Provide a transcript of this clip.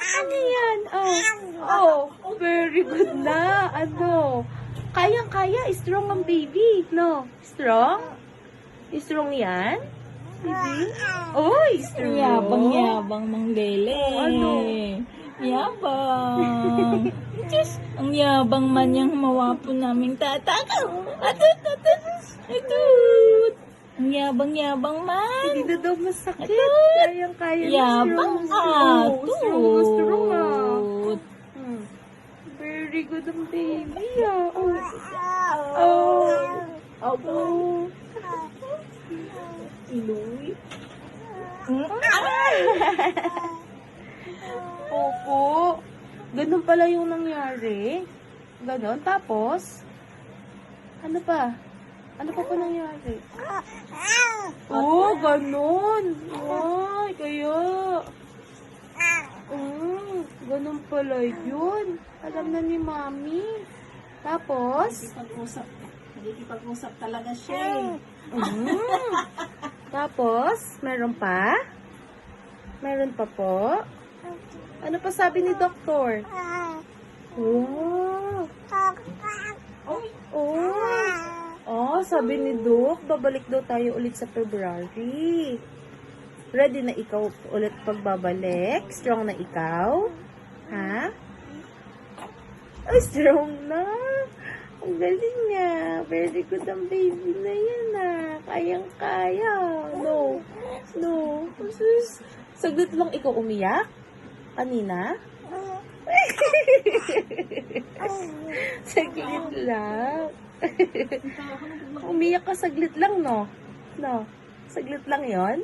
Ano yan? Very good na. Ano? Kayang-kaya. Strong ang baby. No? Strong? Strong yan? Baby? Oy, strong. Yabang-yabang ng lele. Ano? Yabang. Diyos, ang yabang man yung mawapo naming tatakaw. Atut. Ang yabang-yabang man. Hindi na daw masakit. Atut. Kayang-kaya. Yabang Strong na strong ah. atut. Very good ang baby ah. Oh. Iloy. Opo. Ganun pala yung nangyari. Ganon. Tapos, ano pa? Ano pa nangyari? Ganon. Ay, kaya. Ganun pala yun. Alam na ni Mami. Tapos, Nagkikipag-usap talaga siya. tapos, meron pa? Meron pa po? Ano pa sabi ni Doktor? Sabi ni Doc, babalik daw tayo ulit sa February. Ready na ikaw ulit pagbabalik? Strong na ikaw? Ha? Ay, strong na. Ang galing niya. Very good ang baby na yan Kayang-kaya. No. Saglit lang ikaw umiyak? Kanina? Saglit lang. Umiyak ka saglit lang, no? No? Saglit lang yon.